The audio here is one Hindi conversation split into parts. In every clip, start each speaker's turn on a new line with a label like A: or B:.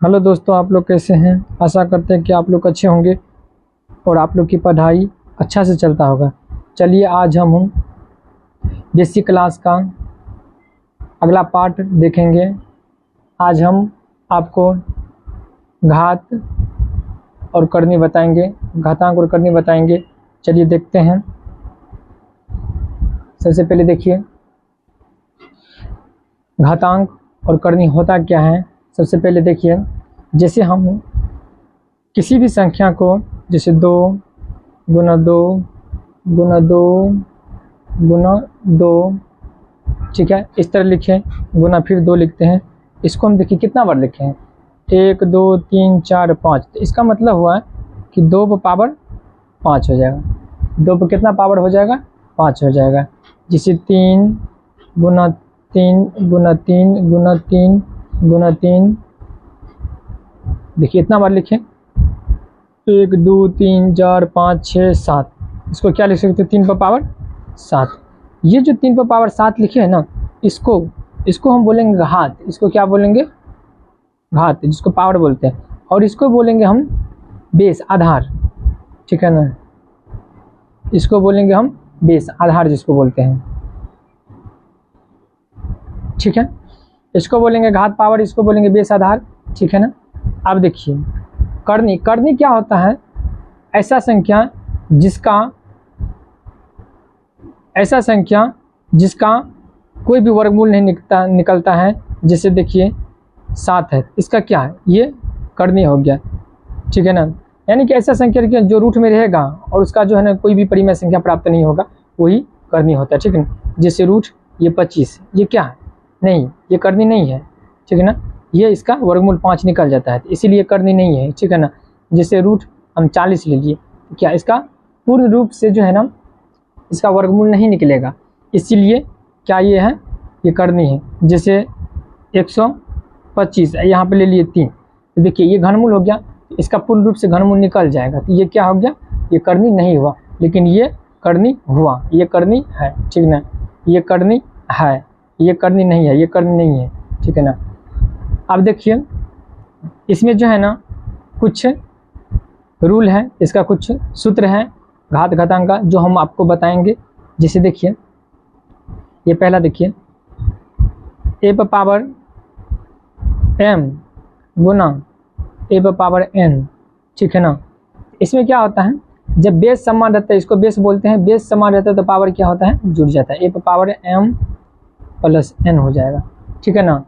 A: हेलो दोस्तों, आप लोग कैसे हैं। आशा करते हैं कि आप लोग अच्छे होंगे और आप लोग की पढ़ाई अच्छा से चलता होगा। चलिए आज हम बेसिक क्लास का अगला पार्ट देखेंगे। आज हम आपको घात और करनी बताएंगे, घातांक और करनी बताएंगे। चलिए देखते हैं। सबसे पहले देखिए घातांक और करनी होता क्या है। सबसे पहले देखिए, जैसे हम किसी भी संख्या को जैसे 2 गुना 2 गुना 2 गुना 2, ठीक है, इस तरह लिखें, गुना फिर 2 लिखते हैं। इसको हम देखिए कितना बार लिखे हैं, 1 2 3 4 5। तो इसका मतलब हुआ कि 2 पर पावर 5 हो जाएगा। 2 पर कितना पावर हो जाएगा, 5 हो जाएगा। जिसे 3 गुना 3 गुना 3 गुना 3 गुना 3, देखिए इतना बार लिखें, 1 2 3 4 5 6 7। इसको क्या लिख सकते हैं, 3 पर पावर 7। ये जो 3 पर पावर 7 लिखे हैं ना, इसको हम बोलेंगे घात। इसको क्या बोलेंगे, घात, जिसको पावर बोलते हैं। और इसको बोलेंगे हम बेस, आधार, ठीक है ना। इसको बोलेंगे हम बेस, आधार जिसको बोलते हैं, ठीक है। इसको बोलेंगे घात पावर, इसको बोलेंगे बेस आधार, ठीक है ना। अब देखिए करनी, करनी क्या होता है, ऐसा संख्या जिसका कोई भी वर्गमूल नहीं निकलता है। जैसे देखिए 7 है, इसका क्या है, ये करनी हो गया, ठीक है ना। यानी कि ऐसा संख्या जो रूट में रहेगा और उसका जो है ना कोई भी परिमेय संख्या प्राप्त नहीं होगा, वही करनी होता है, ठीक है ना। जैसे रूट ये 25, ये क्या है, नहीं, ये करनी नहीं है, ठीक है ना। ये इसका वर्गमूल 5 निकल जाता है, इसीलिए करनी नहीं है, ठीक है ना। जैसे रूट हम 40 लीजिए, तो क्या इसका पूर्ण रूप से जो है ना इसका वर्गमूल नहीं निकलेगा, इसीलिए क्या ये है, ये करनी है। जैसे 125 यहाँ पे ले लिए 3, तो देखिए ये घनमूल हो गया, इसका पूर्ण रूप से घनमूल निकल जाएगा, तो ये क्या हो गया, ये करनी नहीं हुआ, लेकिन ये करनी हुआ, ये करनी है, ठीक ना। ये करनी है, ये करनी नहीं है, ये करनी नहीं है, ठीक है ना। अब देखिए इसमें जो है ना कुछ रूल है, इसका कुछ सूत्र है घात घातांक का, जो हम आपको बताएंगे। जैसे देखिए ये पहला देखिए, a पर पावर m गुना a पर पावर n, ठीक है ना। इसमें क्या होता है, जब बेस समान रहता है, इसको बेस बोलते हैं, बेस समान रहता है तो पावर क्या होता है, जुड़ जाता है, a पर पावर m प्लस n हो जाएगा, ठीक है ना।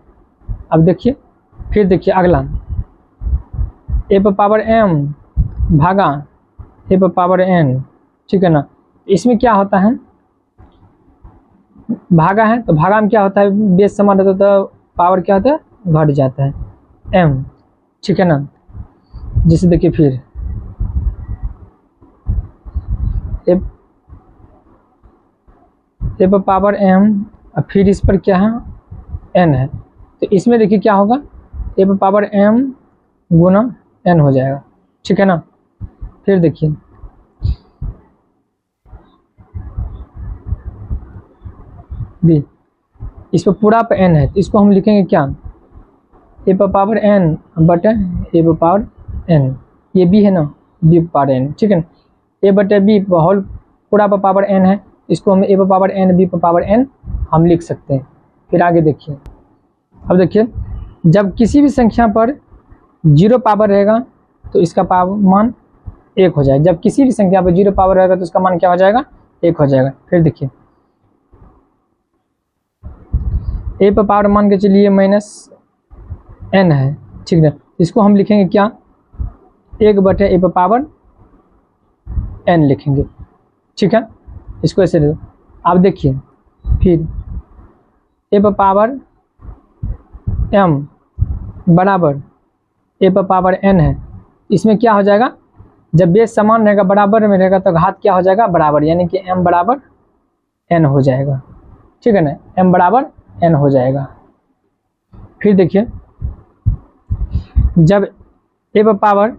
A: अब देखिए फिर देखिए अगला, a पर पावर m भागा a पर पावर n, ठीक है ना। इसमें क्या होता है, भागा है तो भागा में क्या होता है, बेस समान रहता है तो पावर क्या होता है, घट जाता है, m, ठीक है ना। जैसे देखिए फिर a पर पावर m, और फिर इस पर क्या है, n है, तो इसमें देखिए क्या होगा, a पर पावर m गुना n हो जाएगा, ठीक है ना। फिर देखिए b, इस पर पूरा पे n है, तो इसको हम लिखेंगे क्या, a पर पावर n बटे a पर पावर n, ये b है ना, b पर पावर n, ठीक है ना। a बटे b होल पूरा पर पावर n है, इसको हम a पर पावर n b पर पावर n हम लिख सकते हैं। फिर आगे देखिए, अब देखिए जब किसी भी संख्या पर 0 पावर रहेगा तो इसका पावर मान 1 हो जाएगा। जब किसी भी संख्या पर 0 पावर रहेगा तो उसका मान क्या हो जाएगा, 1 हो जाएगा। फिर देखिए a पर पावर मान के चलिए -n है, ठीक है, इसको हम लिखेंगे क्या, 1 बटे a पर पावर n लिखेंगे, ठीक है। इसको ऐसे दे। अब देखिए फिर a पर पावर m बराबर a पर पावर n है, इसमें क्या हो जाएगा, जब बेस समान रहेगा, बराबर में रहेगा, तो घात क्या हो जाएगा, बराबर, यानी कि m बराबर n हो जाएगा, ठीक है ना, m बराबर n हो जाएगा। फिर देखिए जब a पर पावर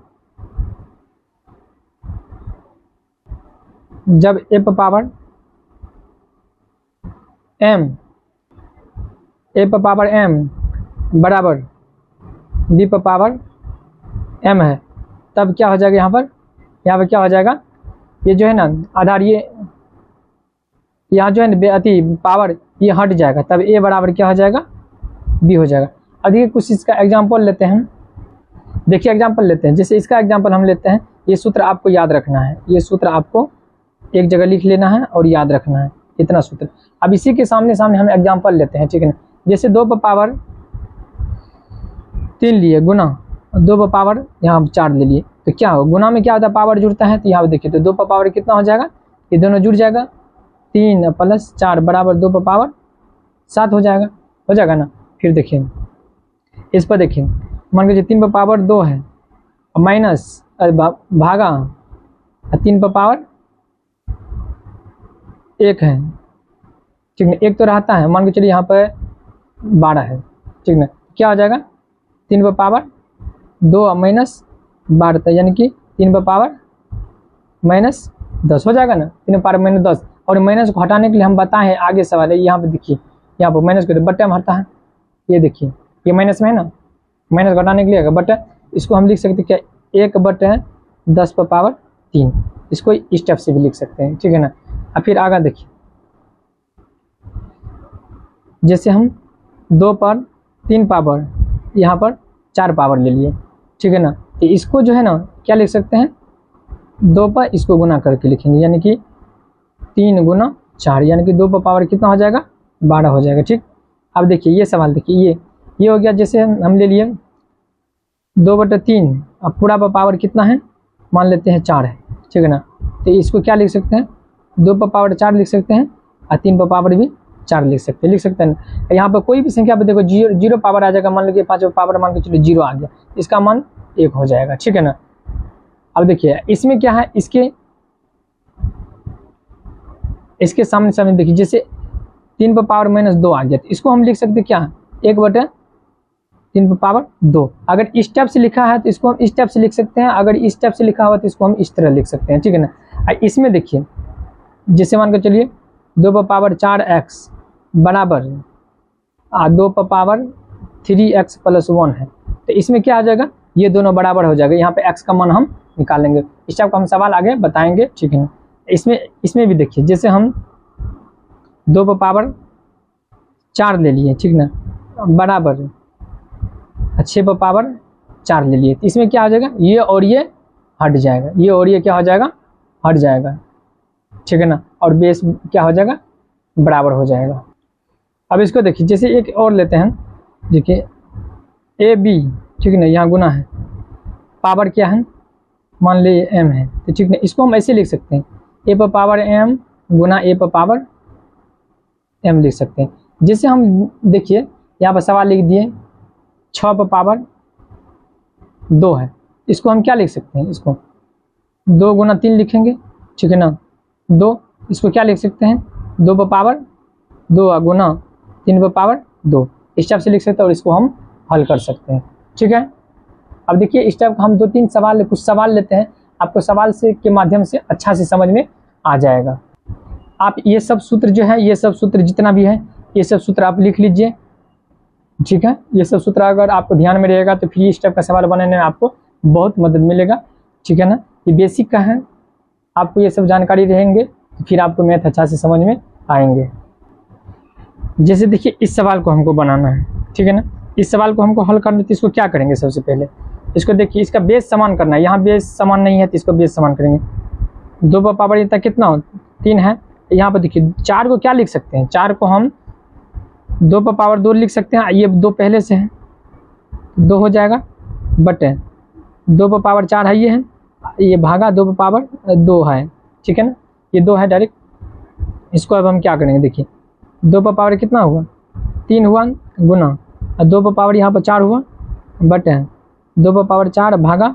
A: m बराबर b पर पावर m है, तब क्या हो जाएगा यहाँ पर क्या हो जाएगा, ये जो है ना आधार, ये यहाँ जो है ना अति पावर ये हट जाएगा, तब a बराबर क्या हो जाएगा, b हो जाएगा। अब देखिए कुछ इसका एग्जाम्पल लेते हैं, देखिए एग्जाम्पल लेते हैं, जैसे इसका एग्जाम्पल हम लेते हैं, ये सूत्र आपको याद रखना है, ये सूत्र आपको एक जगह लिख लेना है और याद रखना है, इतना सूत्र। अब इसी के सामने सामने हम एग्जाम्पल लेते हैं, ठीक है ना। जैसे 2 पर पावर 3 लिए गुना 2 पर पावर यहाँ 4 ले लिए, तो क्या हो, गुना में क्या होता है, पावर जुड़ता है, तो यहाँ पे देखिए तो 2 पर पावर कितना हो जाएगा, ये दोनों जुड़ जाएगा, 3 + 4 बराबर 2 पर पावर 7 हो जाएगा ना। फिर देखिए इस पर देखिए, मान लीजिए 3 पर पावर 2 है माइनस भागा 3 पर पावर 1 है, ठीक है, एक तो रहता है, मान के चलिए यहाँ पर 12 है, ठीक है, क्या हो जाएगा, 3 पर पावर 2 माइनस 12, यानी कि 3 पर पावर -10 हो जाएगा ना, 3 पर पावर -10। और माइनस को हटाने के लिए हम बताएं आगे सवाल है, यहाँ पे देखिए, यहाँ पर माइनस को तो बट्टे में हटता है, ये देखिए ये माइनस में है ना, माइनस घटाने के लिए बट्टे, इसको हम लिख सकते क्या, 1/10 पर पावर 3, इसको इस टाइप से भी लिख सकते हैं, ठीक है ना। अब फिर आगे देखिए, जैसे हम 2 पर 3 पावर यहाँ पर 4 पावर ले लिए, ठीक है ना, तो इसको जो है ना क्या लिख सकते हैं, 2 पर इसको गुना करके लिखेंगे, यानी कि 3 × 4, यानी कि 2 पर पावर कितना हो जाएगा, 12 हो जाएगा, ठीक। अब देखिए ये सवाल देखिए, ये हो गया, जैसे हम ले लिए 2/3, अब पूरा पर पावर कितना है, मान लेते हैं 4 है, ठीक है ना, तो इसको क्या लिख सकते हैं, 2 पर पावर 4 लिख सकते हैं और 3 पर पावर भी 4 लिख सकते हैं ना। यहाँ पर कोई भी संख्या पर देखो जीरो पावर आ जाएगा, मान लो कि 5 पर पावर मान के चलो 0 आ गया, इसका मान 1 हो जाएगा, ठीक है ना। अब देखिए इसमें क्या है, इसके सामने सामने देखिए, जैसे 3 पर पावर -2 आ गया, तो इसको हम लिख सकते क्या, 1/3 पर पावर 2। अगर इस टाइप से लिखा है तो इसको हम इस टाइप से लिख सकते हैं, अगर इस टाइप से लिखा हुआ तो इसको हम इस तरह लिख सकते हैं, ठीक है ना। इसमें देखिए, जैसे मान के चलिए 2 पर पावर 4x बराबर 2 पर पावर 3x + 1 है, तो इसमें क्या आ जाएगा, ये दोनों बराबर हो जाएगा, यहाँ पे x का मान हम निकालेंगे, इस टाइप का हम सवाल आगे बताएंगे, ठीक है ना। इसमें भी देखिए, जैसे हम 2 पर पावर 4 ले लिए, ठीक ना, बराबर 6 पर पावर 4 ले लिए, तो इसमें क्या हो जाएगा, ये और ये हट जाएगा, ये और ये क्या हो जाएगा, हट जाएगा, ठीक है ना, और बेस क्या हो जाएगा, बराबर हो जाएगा। अब इसको देखिए, जैसे एक और लेते हैं, देखिए AB, ठीक है ना, यहाँ गुना है, पावर क्या है, मान ली m है, तो ठीक है, इसको हम ऐसे लिख सकते हैं, a पर पावर m गुना a पर पावर m लिख सकते हैं। जैसे हम देखिए यहाँ पर सवाल लिख दिए 6 पर पावर 2 है, इसको हम क्या लिख सकते हैं, इसको 2 × 3 लिखेंगे, ठीक है ना, 2, इसको क्या लिख सकते हैं, 2 पर पावर 2 गुना 3 पर पावर 2, इस टाइप से लिख सकते हैं और इसको हम हल कर सकते हैं, ठीक है। अब देखिए इस टाइप का हम 2-3 सवाल, कुछ सवाल लेते हैं, आपको सवाल से के माध्यम से अच्छा से समझ में आ जाएगा। आप ये सब सूत्र जो है, ये सब सूत्र जितना भी है, ये सब सूत्र आप लिख लीजिए, ठीक है। ये सब सूत्र अगर आपको ध्यान में रहेगा तो फिर इस टाइप का सवाल बनाने में आपको बहुत मदद मिलेगा, ठीक है ना। ये बेसिक का है, आपको ये सब जानकारी रहेंगे तो फिर आपको मैथ अच्छा से समझ में आएंगे। जैसे देखिए इस सवाल को हमको बनाना है, ठीक है ना, इस सवाल को हमको हल करना, तो इसको क्या करेंगे, सबसे पहले इसको देखिए, इसका बेस समान करना है, यहाँ बेस समान नहीं है तो इसको बेस समान करेंगे। 2 पर पावर इतना कितना हो, 3 है, यहाँ पर देखिए 4 को क्या लिख सकते हैं, 4 को हम 2 पर पावर 2 लिख सकते हैं, ये 2 पहले से है, 2 हो जाएगा, बटे 2 पर पावर 4 है, ये भागा 2 पर पावर 2 है, ठीक है ना, ये 2 है डायरेक्ट। इसको अब हम क्या करेंगे, देखिए 2 पर पावर कितना हुआ, 3 हुआ गुना, 2 पर पावर यहाँ पर 4 हुआ, बटे 2 पर पावर 4 भागा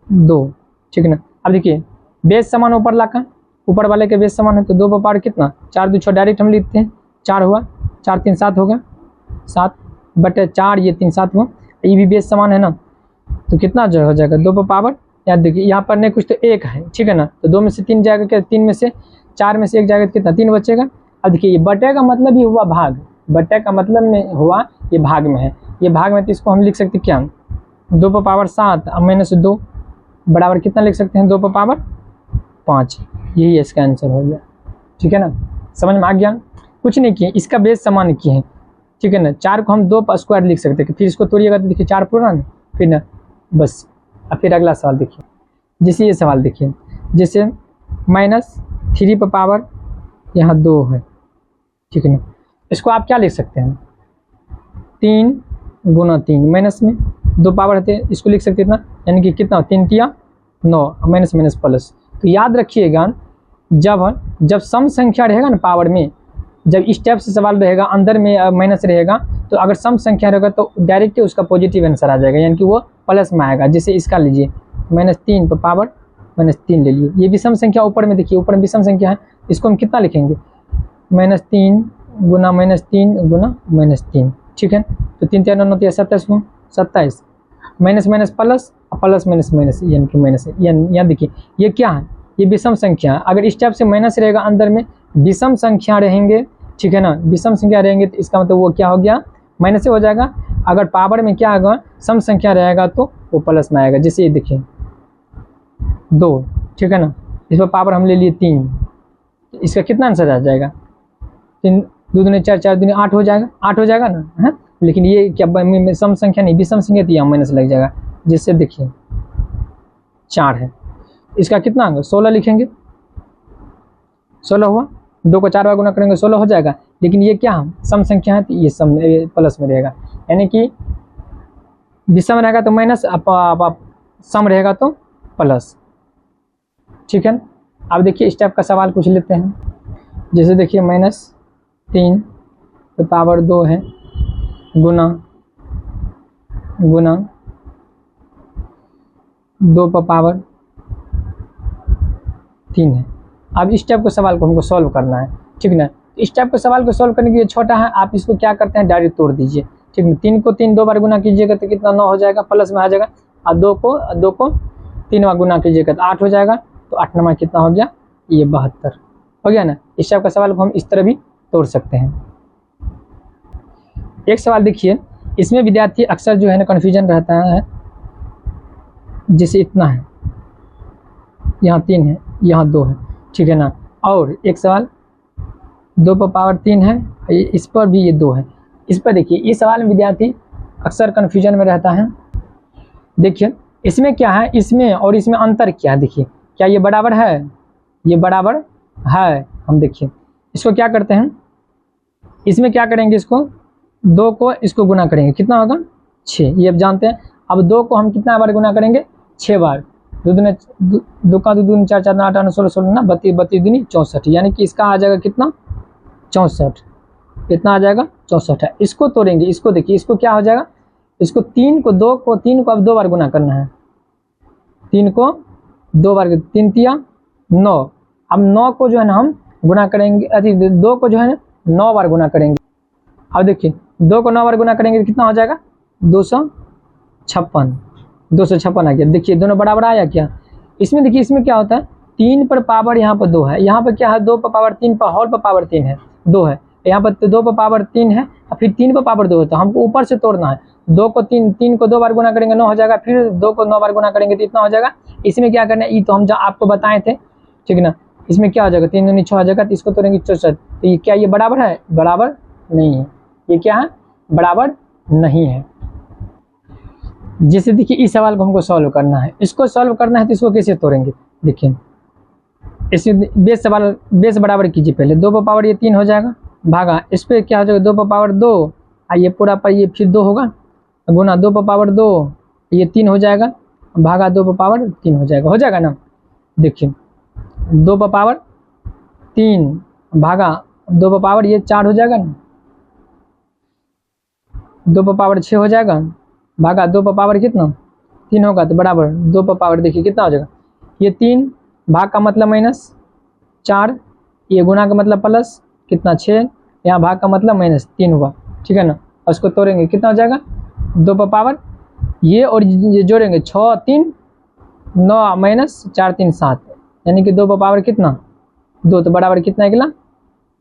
A: 2, ठीक है ना। अब देखिए बेस समान ऊपर लाका, ऊपर वाले के बेस समान है, तो 2 पर पावर कितना, 4 2 6 डायरेक्ट हम लिखते हैं, 4 हुआ, 4 3 7 होगा, 7 बटे 4, ये 3 7 हुआ, ये भी बेस समान है ना, तो कितना जो हो जाएगा, 2 पर पावर, याद देखिए यहाँ पर नहीं कुछ तो 1 है, ठीक है ना, तो 2 में से 3 जाएगा, क्या 3 में से 4 में से 1 जाएगा, तो कितना 3 बचेगा। अब देखिए ये बटे का मतलब ही हुआ भाग, बटे का मतलब में हुआ ये भाग में है, ये भाग में, तो इसको हम लिख सकते क्या, 2 पर पावर 7 अब -2 बराबर कितना लिख सकते हैं, 2 पर पावर 5। यही इसका आंसर हो गया। ठीक है ना, समझ में आ गया। कुछ नहीं किए, इसका बेस समान किए हैं। ठीक है ना, 4 को हम 2 पर स्क्वायर लिख सकते हैं, फिर इसको तोड़िएगा तो देखिए 4 पूरा ना, फिर ना बस। अब फिर अगला सवाल देखिए, जैसे ये सवाल देखिए, जैसे -3 पर पावर यहाँ 2 है। ठीक है ना, इसको आप क्या लिख सकते हैं, 3 गुना 3 माइनस में 2 पावर रहते हैं, इसको लिख सकते हैं इतना, यानी कि कितना 3 तिया 9 माइनस माइनस प्लस। तो याद रखिएगा, जब सम संख्या रहेगा ना पावर में, जब इस टाइप से सवाल रहेगा अंदर में माइनस रहेगा, तो अगर सम संख्या रहेगा तो डायरेक्ट उसका पॉजिटिव आंसर आ जाएगा, यानी कि वो प्लस में आएगा। जैसे इसका लीजिए -3 पर पावर -3 ले लिए, ये विषम संख्या ऊपर में देखिए, ऊपर में विषम संख्या है, इसको हम कितना लिखेंगे, -3 गुना -3 गुना -3। ठीक है, तो 3 3 9 27 हुआ, 27 minus minus plus, plus minus minus यानी कि माइनस। यहाँ देखिए ये क्या है, ये विषम संख्या है। अगर इस टाइप से माइनस रहेगा अंदर में, विषम संख्या रहेंगे, ठीक है ना, विषम संख्या रहेंगे तो इसका मतलब वो क्या हो गया, माइनस से हो जाएगा। अगर पावर में क्या होगा, सम संख्या रहेगा तो वो प्लस में आएगा। जैसे ये देखिए 2, ठीक है ना, इस पर पावर हम ले लिए 3, इसका कितना आंसर आ जाएगा, 3 2 दूनी 4 4 दूनी 8 हो जाएगा, 8 हो जाएगा ना है। लेकिन ये क्या सम संख्या नहीं, विषम संख्या, तो यहाँ माइनस लग जाएगा। जैसे देखिए 4 है, इसका कितना होगा, 16 लिखेंगे, 16 हुआ, 2 को 4 बार गुना करेंगे 16 हो जाएगा। लेकिन ये क्या सम संख्या है, तो ये सम प्लस में रहेगा, यानी कि विषम रहेगा तो माइनस, सम रहेगा तो प्लस। ठीक है, अब देखिए इस टाइप का सवाल कुछ लेते हैं। जैसे देखिए -3 तो पावर 2 है, गुना 2 पर पावर 3 है। अब इस टाइप के सवाल को हमको सॉल्व करना है। ठीक ना, इस टाइप के सवाल को सॉल्व करने के लिए छोटा है, आप इसको क्या करते हैं, डायरेक्ट तोड़ दीजिए। ठीक है, 3 को 3 2 बार गुना कीजिएगा तो कितना 9 हो जाएगा, प्लस में आ जाएगा। और 2 को 3 बार गुना कीजिएगा तो 8 हो जाएगा। तो 8 नंबर कितना हो गया, ये 72 हो गया ना। इस टाइप का सवाल को हम इस तरह भी तोड़ सकते हैं। एक सवाल देखिए, इसमें विद्यार्थी अक्सर जो है ना कन्फ्यूजन रहता है। जैसे इतना है, यहाँ 3 है, यहाँ 2 है, ठीक है ना। और एक सवाल 2 पर पावर 3 है, इस पर भी ये 2 है। इस पर देखिए, इस सवाल में विद्यार्थी अक्सर कन्फ्यूजन में रहता है। देखिए इसमें क्या है, इसमें और इसमें अंतर क्या है। देखिए क्या ये बराबर है, ये बराबर है। हम देखिए इसको क्या करते हैं, इसमें क्या करेंगे, इसको 2 को इसको गुना करेंगे, कितना होगा 6, ये अब जानते हैं। अब 2 को हम कितना बार गुना करेंगे, 6 बार। 2 दूनी 4 4 8 8 16 16 ना 32 32 दूनी 64, यानी कि इसका आ जाएगा कितना 64, कितना आ जाएगा 64 है। इसको तोड़ेंगे, इसको देखिए, इसको क्या हो जाएगा, इसको 3 को 2 बार गुना करना है। 3 को 2 बार, 3 तिया 9। अब 9 को जो है ना हम गुना करेंगे, अति 2 को जो है ना 9 बार गुना करेंगे। अब देखिए 2 को 9 बार गुना करेंगे तो कितना हो जाएगा 256, 256 आ गया। देखिए दोनों बराबर आया क्या। इसमें देखिए, इसमें क्या होता है, 3 पर पावर यहाँ पर 2 है, यहाँ पर क्या है 2 पर पावर 3 पर होल पर पावर 3 है, 2 है। यहाँ पर 2 पर पावर 3 है और फिर 3 पर पावर 2 है, तो हमको ऊपर से तोड़ना है। 2 को 3 को 2 बार गुना करेंगे 9 हो जाएगा, फिर 2 को 9 बार गुना करेंगे तो इतना हो जाएगा। इसमें क्या करना है, ये तो हम आपको बताए थे, ठीक है ना। इसमें क्या हो जाएगा, 3 दूनी 6 हो जाएगा, तो इसको तोड़ेंगे 64। तो ये क्या, ये बराबर है, बराबर नहीं है। ये क्या है, बराबर नहीं है। जैसे देखिए इस सवाल को हमको सॉल्व करना है, इसको सॉल्व करना है तो इसको कैसे तोड़ेंगे। देखिए इसे बेस बराबर कीजिए पहले, 2 पर पावर ये 3 हो जाएगा, भागा इस पर क्या हो जाएगा 2 पर पावर 2, ये पूरा पर ये फिर 2 होगा, गुना 2 पर पावर 2 ये 3 हो जाएगा, भागा 2 पर पावर 3 हो जाएगा ना। देखिए 2 पर पावर 3 भागा 2 पर पावर ये 4 हो जाएगा ना, 2 पर पावर 6 हो जाएगा, भागा 2 पर पावर कितना 3 होगा, तो बराबर 2 पर पावर देखिए कितना हो जाएगा, ये 3 भाग का मतलब -4, ये गुना का मतलब प्लस कितना 6, यहाँ भाग का मतलब -3 हुआ, ठीक है ना। और उसको तोड़ेंगे कितना हो जाएगा 2 पर पावर ये और ये जोड़ेंगे 6 3 9 -4 3 7, यानी कि 2 पर पावर कितना 2, तो बराबर कितना निकला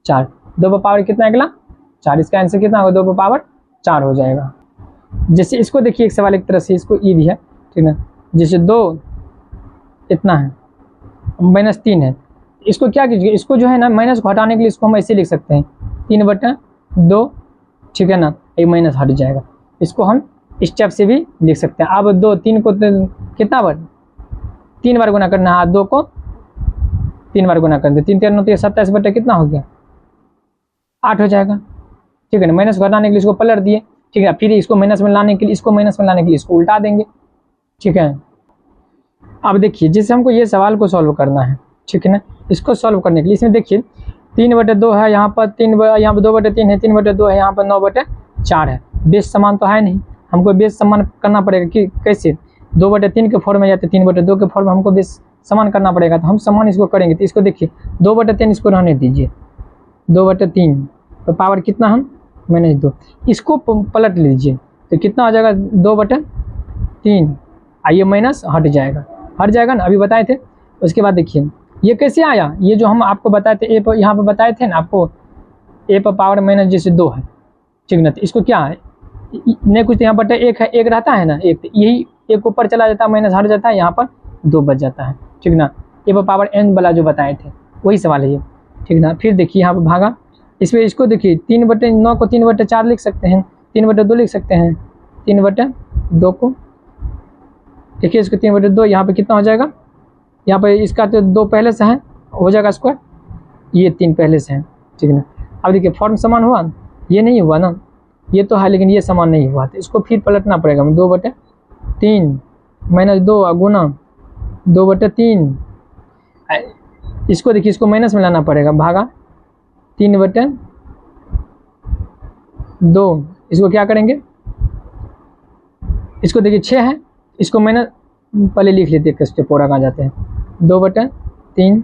A: 4। 2 पर पावर कितना निकला 4, इसका आंसर कितना होगा 2 पर पावर 4 हो जाएगा। जैसे इसको देखिए, एक सवाल एक तरह से इसको ये भी है, ठीक है, जैसे 2 इतना है, -3 है, इसको क्या कीजिए, इसको जो है ना माइनस को हटाने के लिए इसको हम ऐसे लिख सकते हैं 3/2, ठीक है ना, ये माइनस हट जाएगा। इसको हम स्टेप से भी लिख सकते हैं। अब 2 3 को कितना बार 3 बार गुना करना है, 2 को 3 बार गुना कर दे, 3 3 9 27 बटे कितना हो गया 8 हो जाएगा, ठीक है ना। माइनस को हटाने के लिए इसको पलट दिए, ठीक है, फिर इसको माइनस में लाने के लिए इसको उल्टा देंगे, ठीक है। अब देखिए जैसे हमको ये सवाल को सॉल्व करना है, ठीक है ना, इसको सॉल्व करने के लिए इसमें देखिए 3/2 है, यहाँ पर 2/3 है, 3/2 है, यहाँ पर 9/4 है। बेस समान तो है नहीं, हमको बेस समान करना पड़ेगा कि कैसे, 2/3 के फॉर्म में जाते 3/2 के फॉर्म में हमको बेस समान करना पड़ेगा, तो हम समान इसको करेंगे। तो इसको देखिए 2/3 इसको रहने दीजिए, 2/3 तो पावर कितना हम -2, इसको पलट लीजिए तो कितना हो जाएगा 2/3, आइए माइनस हट जाएगा ना, अभी बताए थे। उसके बाद देखिए ये कैसे आया, ये जो हम आपको बताए थे ए पर, यहाँ पर बताए थे ना आपको, ए पर पावर माइनस जैसे 2 है, ठीक ना, तो इसको क्या है नहीं कुछ, यहाँ बटे 1 है, 1 रहता है ना, 1 तो यही 1 ऊपर चला जाता है, माइनस हट जाता है, यहाँ पर 2 बच जाता है, ठीक ना। ए पर पावर n वाला जो बताए थे वही सवाल है ये, ठीक ना। फिर देखिए यहाँ पर भागा, इसमें इसको देखिए 3/9 को 3/4 लिख सकते हैं, 3/2 लिख सकते हैं, 3/2 को देखिए, इसको 3/2 यहाँ पे कितना हो जाएगा, यहाँ पे इसका तो 2 पहले से है, हो जाएगा स्क्वायर, ये 3 पहले से है, ठीक है ना। अब देखिए फॉर्म समान हुआ, ये नहीं हुआ ना, ये तो है लेकिन ये समान नहीं हुआ, तो इसको फिर पलटना पड़ेगा, 2/3 -2 गुना 2/3, इसको देखिए इसको माइनस में लाना पड़ेगा, भागा 3/2, इसको क्या करेंगे, इसको देखिए 6 है, इसको माइनस पहले लिख लेते हैं, स्टेप पूरा कहाँ जाते हैं, 2/3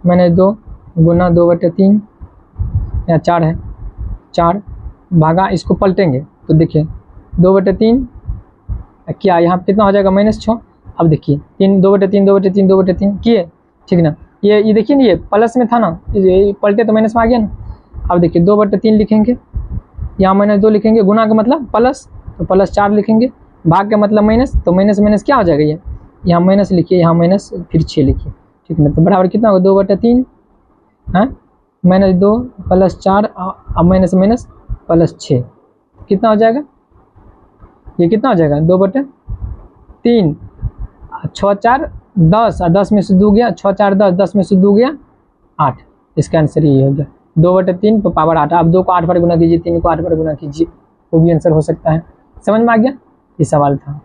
A: -2 गुना 2/3, यहाँ 4 है, 4 भागा, इसको पलटेंगे तो देखिए 2/3 क्या यहाँ पे कितना हो जाएगा -6। अब देखिए 2/3 किए, ठीक ना, ये देखिए ना, ये प्लस में था ना, ये पलटे तो माइनस में आ गया ना। अब देखिए 2/3 लिखेंगे, यहाँ -2 लिखेंगे, गुना का मतलब प्लस, तो +4 लिखेंगे, भाग का मतलब माइनस, तो माइनस क्या हो जाएगा, ये यहाँ माइनस लिखिए, यहाँ माइनस फिर 6 लिखिए, ठीक है ना, तो बराबर कितना होगा 2/3 है -2 +4 अब माइनस +6 कितना हो जाएगा, ये कितना हो जाएगा 2/3, 6 4 10 और 10 में से 2 गया, 6 4 10, 10 में से 2 गया 8, इसका आंसर ये हो गया 2/3 पर पावर 8। अब 2 को 8 बार गुना कीजिए, 3 को 8 बार गुना कीजिए, वो भी आंसर हो सकता है। समझ में आ गया, ये सवाल था।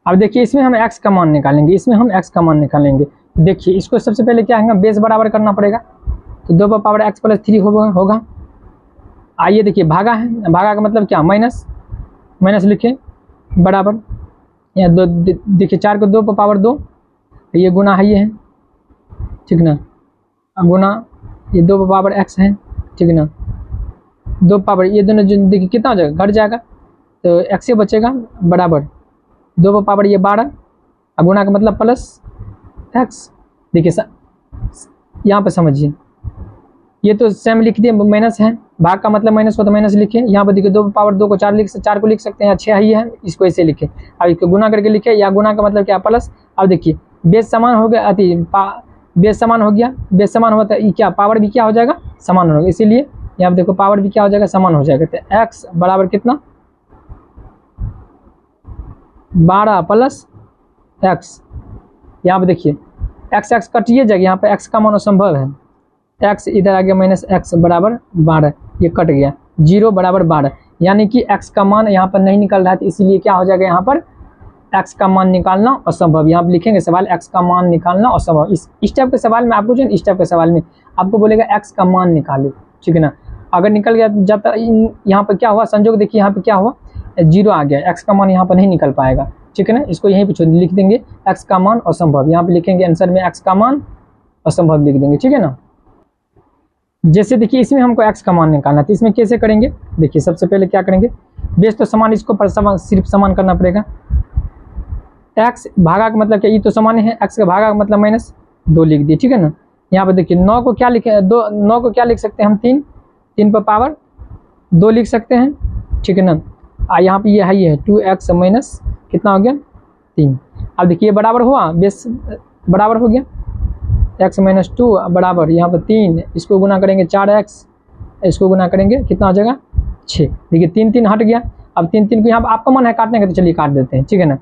A: अब देखिए इसमें हम x का मान निकालेंगे, देखिए इसको सबसे पहले क्या है, बेस बराबर करना पड़ेगा, तो 2 पर पावर x + 3 होगा। आइए देखिए भागा है, भागा का मतलब क्या, माइनस लिखे बराबर, यहाँ 2 देखिए 4 को 2 पर पावर 2, ये गुना है, ये है, ठीक ना, गुना ये 2 पर पावर x है, ठीक ना, 2 पावर ये दोनों जो देखिए कितना हो जाएगा, घट जाएगा, तो x से बचेगा बराबर 2 पर पावर ये 12, और गुना का मतलब +x। देखिए यहाँ पर समझिए, ये तो सेम लिख दिए, माइनस है, भाग का मतलब माइनस हो तो माइनस लिखे, यहाँ पर देखिए 2 पर पावर 2 को 4 को लिख सकते हैं, या 6 ही है, इसको ऐसे लिखे, अब इसको गुना करके लिखे, या गुना का मतलब क्या प्लस। अब देखिए बेस समान हो गया, बेस समान हो गया, बेस समान हुआ तो क्या पावर भी क्या हो जाएगा, समान होगा, इसीलिए यहाँ पर देखो पावर भी क्या हो जाएगा, समान हो जाएगा, तो x बराबर कितना 12 + x, यहाँ पे देखिए x कटिए जाएगा, यहाँ पे x का मान असंभव है, x इधर आ गया -x बराबर 12, ये कट गया, 0 बराबर 12, यानी कि x का मान यहाँ पर नहीं निकल रहा है, तो इसीलिए क्या हो जाएगा, यहाँ पर x का मान निकालना असंभव। यहाँ पर लिखेंगे सवाल x का मान निकालना असंभव। इस टाइप के सवाल में आपको जो इस टाइप के सवाल में आपको बोलेगा x का मान निकाले, ठीक है ना। अगर निकल गया जाता, यहाँ पर क्या हुआ संजोग, देखिए यहाँ पर क्या हुआ 0 आ गया, x का मान यहाँ पर नहीं निकल पाएगा, ठीक है ना। इसको यहीं पे लिख देंगे x का मान असंभव, यहाँ पे लिखेंगे आंसर में x का मान असंभव लिख देंगे, ठीक है ना। जैसे देखिए इसमें हमको x का मान निकालना है, तो इसमें कैसे करेंगे, देखिए सबसे पहले क्या करेंगे, बेस तो समान, इसको पर सिर्फ समान करना पड़ेगा। x भागा का मतलब क्या, ये तो समान है, x का भागा का मतलब -2 लिख दिए, ठीक है ना। यहाँ पे देखिए 9 को क्या लिखे, 9 को क्या लिख सकते हैं हम, 3 पर पावर 2 लिख सकते हैं, ठीक है ना। यहाँ पे ये है 2x माइनस कितना हो गया 3। अब देखिए बराबर हुआ, बेस बराबर हो गया, x माइनस 2 बराबर यहाँ पर 3, इसको गुना करेंगे 4x, इसको गुना करेंगे कितना हो जाएगा 6। देखिए 3 3 हट गया। अब 3 3 को यहाँ पर आपका मन है काटने का तो चलिए काट देते हैं, ठीक है ना।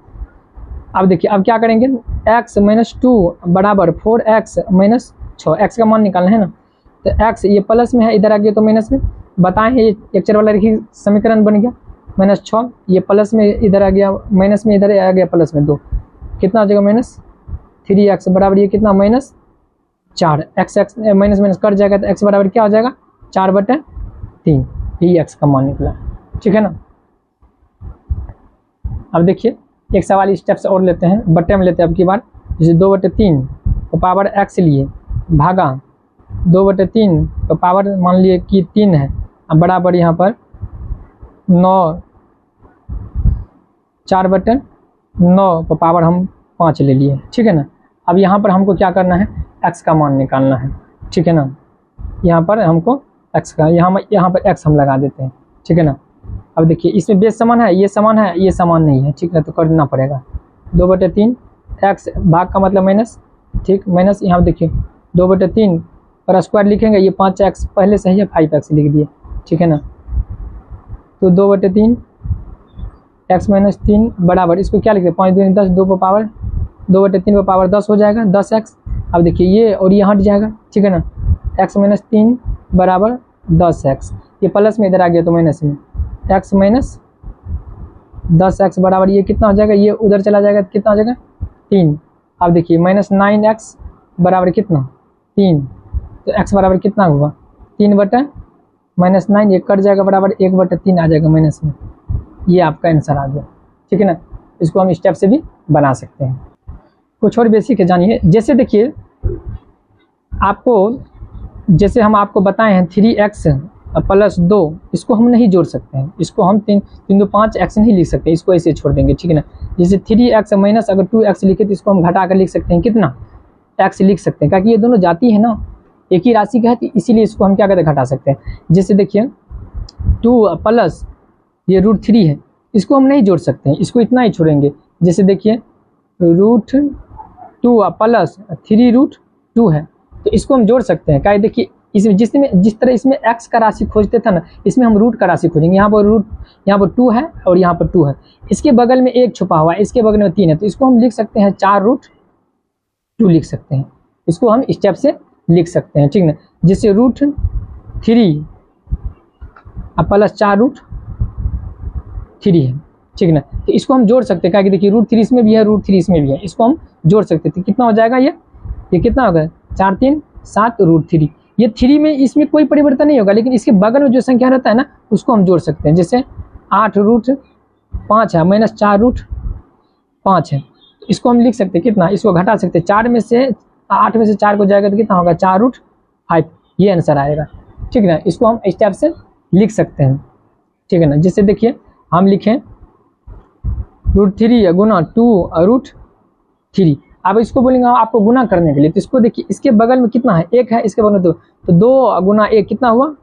A: अब देखिए अब क्या करेंगे, x माइनस 2 बराबर 4x माइनस 6, x का मान निकालना है ना, तो x ये प्लस में है, इधर आ गया तो माइनस में। बताएं ये एक चर वाला रेखीय समीकरण बन गया, माइनस 6 ये प्लस में इधर आ गया, माइनस में इधर आ गया प्लस में 2, कितना हो जाएगा माइनस 3x बराबर ये कितना minus 4, x minus minus cut जाएगा तो x बराबर क्या हो जाएगा 4/3, यही x का मान निकला, ठीक है ना। अब देखिए एक सवाल स्टेप से और लेते हैं, बट्टे में लेते हैं अब की बार, जैसे 2/3 तो पावर x लिए भागा 2/3 तो पावर मान लिए कि 3 है, अब बराबर यहाँ पर 9, 4/9 तो पावर हम 5 ले लिए, ठीक है ना। अब यहाँ पर हमको क्या करना है, x का मान निकालना है, ठीक है ना। यहाँ पर हमको x का यहाँ पर x हम लगा देते हैं, ठीक है ना। अब देखिए इसमें बेस समान है, ये समान है, ये समान नहीं है, ठीक है, तो करना पड़ेगा 2/3 x भाग का मतलब माइनस, ठीक, माइनस यहाँ देखिए 2/3 पर स्क्वायर लिखेंगे, ये 5x पहले से ही है 5x लिख दिए, ठीक है ना। तो 2/3 x माइनस 3 बराबर इसको क्या लिखते हैं 5 दूनी 10, 2 पर पावर 2/3 पर पावर 10 हो जाएगा 10x। अब देखिए ये और ये हट जाएगा, ठीक है ना, x माइनस 3 बराबर 10x, ये प्लस में इधर आ गया तो माइनस में x माइनस 10x बराबर ये कितना हो जाएगा, ये उधर चला जाएगा तो कितना हो जाएगा 3। अब देखिए माइनस 9x बराबर कितना 3, तो x बराबर कितना हुआ 3/- माइनस 9, ये कट जाएगा बराबर 1/3 आ जाएगा माइनस में, ये आपका आंसर आ गया, ठीक है ना। इसको हम स्टेप से भी बना सकते हैं। कुछ और बेसिक है जानिए, जैसे देखिए आपको जैसे हम आपको बताए हैं 3x प्लस 2, इसको हम नहीं जोड़ सकते हैं, इसको हम 3 2 5x नहीं लिख सकते, इसको ऐसे छोड़ देंगे, ठीक है ना। जैसे 3x माइनस अगर 2x लिखे तो इसको हम घटा कर लिख सकते हैं कितना x लिख सकते हैं, क्योंकि ये दोनों जाती है ना, एक ही राशि का है, तो इसीलिए इसको हम क्या कहते हैं घटा सकते हैं। जैसे देखिए 2 प्लस ये √3 है, इसको हम नहीं जोड़ सकते हैं, इसको इतना ही छोड़ेंगे। जैसे देखिए √2 प्लस 3√2 है, तो इसको हम जोड़ सकते हैं, क्या देखिए इसमें जिस तरह इसमें x का राशि खोजते थे ना, इसमें हम रूट का राशि खोजेंगे। यहाँ पर 2 है और यहाँ पर 2 है, इसके बगल में 1 छुपा हुआ है, इसके बगल में 3 है, तो इसको हम लिख सकते हैं 4√2 लिख सकते हैं, इसको हम स्टेप से लिख सकते हैं, ठीक ना। जिससे √3 प्लस 4√3 है, ठीक ना, तो इसको हम जोड़ सकते हैं, क्या देखिए √3 इसमें भी है, √3 इसमें भी है, इसको हम जोड़ सकते थे, कितना हो जाएगा ये कितना होगा 4 3 7 √3, ये 3 में इसमें कोई परिवर्तन नहीं होगा, लेकिन इसके बगल में जो संख्या रहता है ना उसको हम जोड़ सकते हैं। जैसे 8√5 है माइनस 4√5 है, इसको हम लिख सकते हैं कितना, इसको घटा सकते हैं 8 में से 4 को जाएगा तो कितना होगा 4√5, ये आंसर आएगा, ठीक है ना। इसको हम स्टेप से लिख सकते हैं, ठीक है ना। जैसे देखिए हम लिखें √3 गुना 2√3, अब इसको बोलेंगे आपको गुना करने के लिए, तो इसको देखिए इसके बगल में कितना है 1 है, इसके बगल में 2, तो 2 गुना 1 कितना हुआ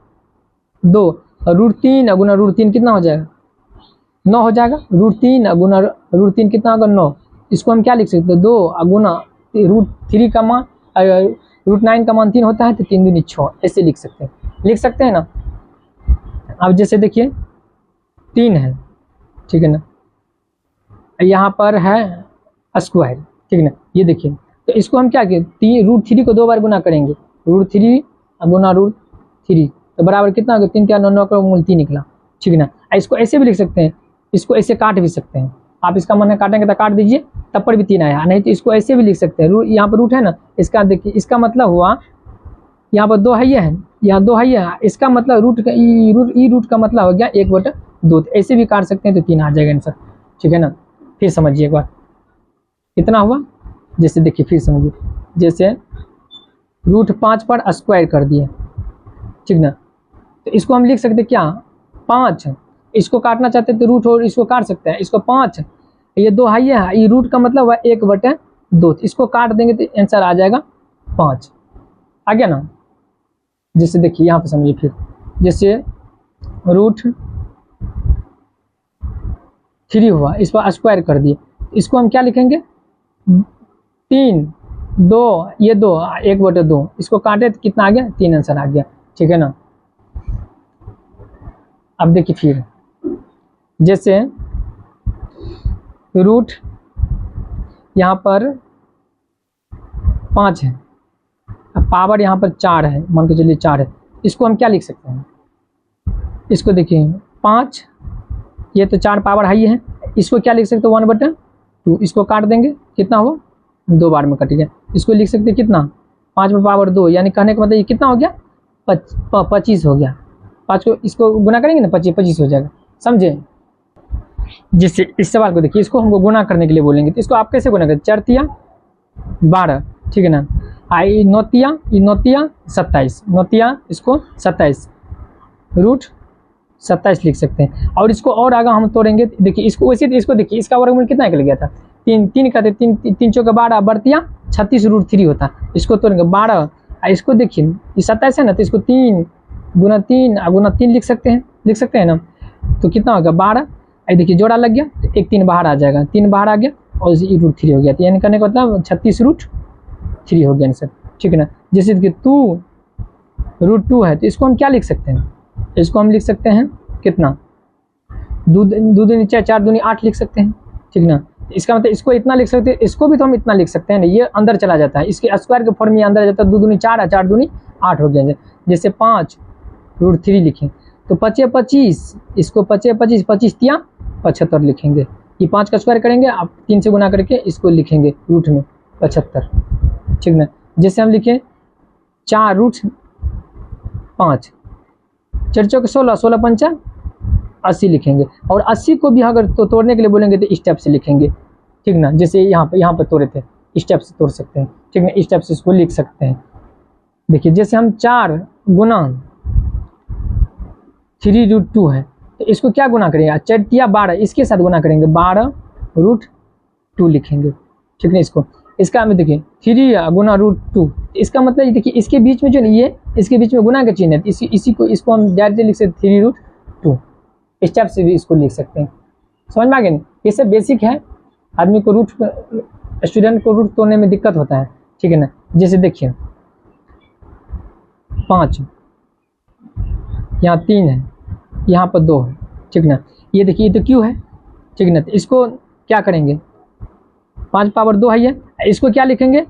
A: 2, √3 गुना √3 कितना हो जाएगा 9 हो जाएगा, √3 गुना √3 कितना होगा 9, इसको हम क्या लिख सकते हैं 2 गुना √3 का मान √9 का मान 3 होता है, तो 3 दूनी 6, ऐसे लिख सकते हैं ना। अब जैसे देखिए 3 है, ठीक है ना, यहाँ पर है स्क्वायर, ठीक है ना, ये देखिए, तो इसको हम क्या किए √3 को 2 बार गुना करेंगे, √3 गुना √3 तो बराबर कितना होगा 3 3 9 9 का मूल 3 निकला, ठीक है ना। इसको ऐसे भी लिख सकते हैं, इसको ऐसे काट भी सकते हैं, आप इसका मन है काटेंगे तो काट दीजिए, तब पर भी 3 आया, नहीं तो इसको ऐसे भी लिख सकते हैं, यहाँ पर रूट है ना, इसका देखिए इसका मतलब हुआ यहाँ पर 2 है, ये है यहाँ 2 है, ये है, इसका मतलब रूट का मतलब हो गया 1/2, ऐसे भी काट सकते हैं तो 3 आ जाएगा आंसर, ठीक है ना। फिर समझिए एक बार कितना हुआ, जैसे देखिए फिर समझिए, जैसे √5 पर स्क्वायर कर दिए, ठीक ना, तो इसको हम लिख सकते क्या 5, इसको काटना चाहते हैं तो रूट और इसको काट सकते हैं, इसको 5 ये 2 है, ये रूट का मतलब हुआ 1/2, इसको काट देंगे तो आंसर आ जाएगा 5, आ गया ना। जैसे देखिए यहाँ पे समझिए फिर, जैसे 3 हुआ, इस पर स्क्वायर कर दिए, इसको हम क्या लिखेंगे 3 2 ये 2 1/2, इसको काटे तो कितना आ गया 3 आंसर आ गया, ठीक है ना। अब देखिए फिर जैसे रूट यहाँ पर 5 है, अब पावर यहाँ पर 4 है, मान के चलिए 4 है, इसको हम क्या लिख सकते हैं, इसको देखिए 5 ये तो 4 पावर हाई है, इसको क्या लिख सकते हैं 1/2, इसको काट देंगे कितना हुआ 2 बार में कट गया, इसको लिख सकते हैं कितना 5 में पावर 2, यानी कहने का मतलब ये कितना हो गया 25 हो गया, 5 को इसको गुना करेंगे ना 25 हो जाएगा, समझे। जिससे इस सवाल को देखिए, इसको हमको गुना करने के लिए बोलेंगे, तो इसको आप कैसे गुना करें 4 तिया 12, ठीक है ना, आई 9 तिया 27, 9 तिया इसको 27 रूट 27 लिख सकते हैं। और इसको और आगे हम तोड़ेंगे, देखिए इसको वैसे, इसको देखिए इसका वर्गमूल कितना निकल गया था 3 का, 3 चौका 12 बढ़तिया 36 रूट 3 होता, इसको तोड़ेंगे 12, इसको देखिए ये 27 है ना, तो इसको 3 गुना 3 लिख सकते हैं ना, तो कितना होगा 12, देखिए जोड़ा लग गया तो 1 3 बाहर आ जाएगा, 3 बाहर आ गया और रूट 3 हो गया, तो यानी करने का मतलब 36 रूट 3 हो गया आंसर, ठीक है ना। जैसे कि 2 रूट 2 है, तो इसको हम क्या लिख सकते हैं, इसको हम लिख सकते हैं कितना 2 दूनी 4 दूनी 8 लिख सकते हैं, ठीक ना। इसका मतलब इसको इतना लिख सकते हैं, इसको भी तो हम इतना लिख सकते हैं ना, ये अंदर चला जाता है, इसके स्क्वायर के फॉर्म में अंदर जाता है, 2 दूनी 4 4 दूनी 8 हो गया। जैसे 5 रूट 3 लिखें तो 5 25, इसको 5 25 25 तिया 75 लिखेंगे, ये 5 का स्क्वायर करेंगे, आप 3 से गुना करके इसको लिखेंगे रूट में 75, ठीक ना। जैसे हम लिखें 4 रूट 5, 4 चौके 16, 16 पंचा 80 लिखेंगे, और 80 को भी अगर तो तोड़ने के लिए बोलेंगे तो स्टेप से लिखेंगे, ठीक ना। जैसे यहाँ पे तोड़े थे, स्टेप से तोड़ सकते हैं, ठीक ना, स्टेप से इसको लिख सकते हैं। देखिए जैसे हम 4 गुना 3 रूट 2 है, तो इसको क्या गुना करेंगे 4 तिया 12, इसके साथ गुना करेंगे 12 रूट 2 लिखेंगे, ठीक है। इसका हमें देखिए 3 गुना रूट 2, इसका मतलब देखिए इसके बीच में जो नहीं है, इसके बीच में गुना का चिन्ह है, इसको हम डायरेक्टली लिख सकते 3 रूट 2, स्टेप से भी इसको लिख सकते हैं, समझ में आ गया। ये सब बेसिक है, आदमी को स्टूडेंट को रूट तोड़ने में दिक्कत होता है, ठीक है ना। जैसे देखिए 5 यहाँ 3 है, यहाँ पर 2 है, ठीक ना। ये देखिए ये तो क्यों है, ठीक ना, तो इसको क्या करेंगे 5 पावर 2 है, इसको क्या लिखेंगे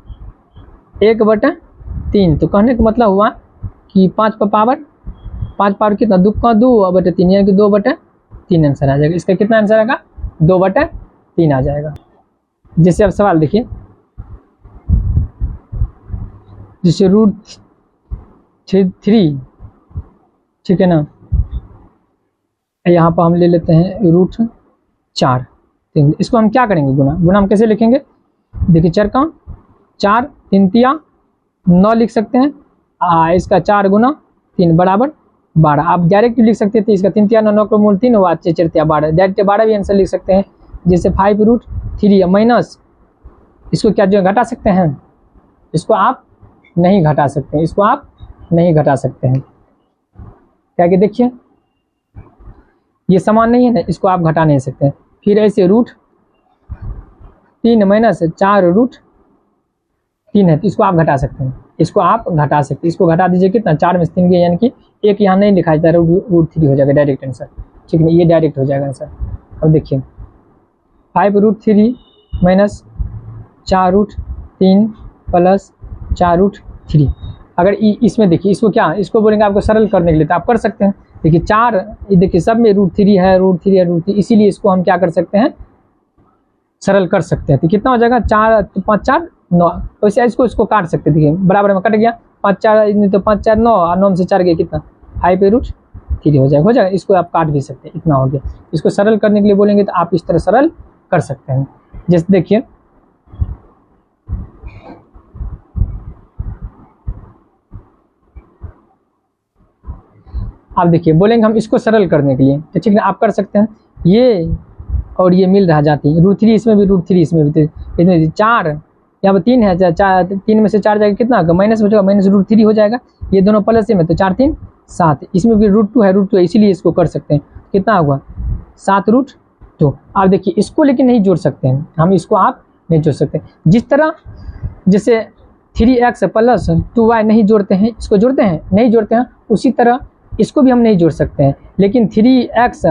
A: 1/3, तो कहने का मतलब हुआ कि 5 पावर कितना 2 का 2/3, यानी कि 2/3 आंसर आ जाएगा। इसका कितना आंसर आएगा 2/3 आ जाएगा। जैसे अब सवाल देखिए, जैसे रूट 3, ठीक है ना, यहाँ पर हम ले लेते हैं रूट 4, इसको हम क्या करेंगे गुना हम कैसे लिखेंगे, देखिए 4 का 4 3 तिया 9 लिख सकते हैं, इसका 4 गुना 3 बराबर 12, आप डायरेक्ट लिख सकते थे, इसका 3 तिया 9 का मूल 3 हुआ, 4 तिया 12, डायरेक्ट 12 भी आंसर लिख सकते हैं। जैसे 5 रूट 3 माइनस, इसको क्या जो घटा सकते हैं, इसको आप नहीं घटा सकते हैं, इसको आप नहीं घटा सकते हैं, क्या कि देखिए ये समान नहीं है ना, इसको आप घटा नहीं सकते हैं। फिर ऐसे रूट 3 माइनस 4 रूट 3 है, तो इसको आप घटा सकते हैं, इसको आप घटा सकते हैं, इसको घटा दीजिए कितना 4 में से 3 गया, यानी कि एक यहाँ नहीं लिखा जाता, रूट 3 हो जाएगा डायरेक्ट आंसर, ठीक है, ये डायरेक्ट हो जाएगा आंसर। अब देखिए 5 root 3 minus 4 root 3 plus 4 root 3, अगर इसमें देखिए इसको क्या, इसको बोलेंगे आपको सरल करने के लिए, तो आप कर सकते हैं। देखिए 4, देखिए सब में रूट 3 है, रूट 3, इसीलिए इसको हम क्या कर सकते हैं सरल कर सकते हैं। तो कितना हो जाएगा 4 5 4 9, वैसे इसको काट सकते हैं, देखिए बराबर में कट गया 5 4, तो 5 4 9, और 9 में से 4 गया कितना 5 रूट 3 हो जाएगा, इसको आप काट भी सकते हैं, इतना हो गया। इसको सरल करने के लिए बोलेंगे तो आप इस तरह सरल कर सकते हैं। जैसे देखिए आप देखिए बोलेंगे हम इसको सरल करने के लिए, तो ठीक है आप कर सकते हैं, ये और ये मिल रहा जाती है, रूट 3 इसमें भी, रूट 3 इसमें भी, इसमें 4 यहाँ पर 3 है, 3 में से 4 जाएगा कितना होगा माइनस बचेगा, माइनस रूट 3 हो जाएगा, ये दोनों प्लस में, तो 4 3 7, इसमें भी रूट 2 है, रूट 2 है, इसीलिए इसको कर सकते हैं, कितना होगा 7 रूट तो आप देखिए इसको लेकिन नहीं जोड़ सकते हैं, हम इसको आप नहीं जोड़ सकते। जिस तरह जैसे 3x प्लस 2y नहीं जोड़ते हैं, इसको जोड़ते हैं नहीं जोड़ते हैं, उसी तरह इसको भी हम नहीं जोड़ सकते हैं। लेकिन 3x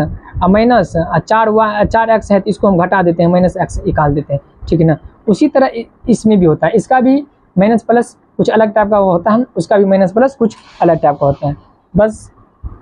A: माइनस 4x है तो इसको हम घटा देते हैं, माइनस x निकाल देते हैं, ठीक है ना। उसी तरह इसमें भी होता है, इसका भी माइनस प्लस कुछ अलग टाइप का होता है, उसका भी माइनस प्लस कुछ अलग टाइप का होता है। बस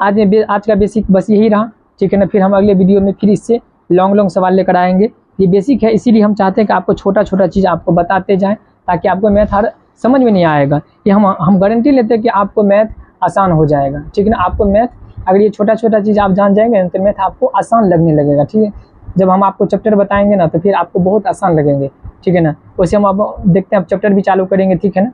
A: आज का बेसिक बस यही रहा, ठीक है ना। फिर हम अगले वीडियो में फिर इससे लॉन्ग सवाल लेकर आएंगे। ये बेसिक है, इसीलिए हम चाहते हैं कि आपको छोटा छोटा चीज़ आपको बताते जाएं, ताकि आपको मैथ हर समझ में नहीं आएगा। ये हम गारंटी लेते हैं कि आपको मैथ आसान हो जाएगा, ठीक है ना। आपको मैथ अगर ये छोटा छोटा चीज़ आप जान जाएंगे तो मैथ आपको आसान लगने लगेगा, ठीक है। जब हम आपको चैप्टर बताएंगे ना तो फिर आपको बहुत आसान लगेंगे, ठीक है ना। वैसे हम अब देखते हैं, अब चैप्टर भी चालू करेंगे, ठीक है ना।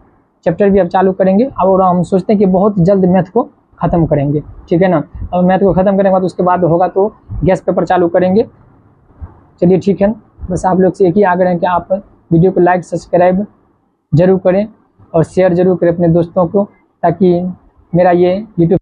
A: चैप्टर भी अब चालू करेंगे और हम सोचते हैं कि बहुत जल्द मैथ को ख़त्म करेंगे, ठीक है ना। और मैथ को ख़त्म करने के बाद उसके बाद होगा तो गैस पेपर चालू करेंगे। चलिए ठीक है, बस आप लोग से एक ही आग्रह है कि आप वीडियो को लाइक सब्सक्राइब जरूर करें और शेयर जरूर करें अपने दोस्तों को, ताकि मेरा ये यूट्यूब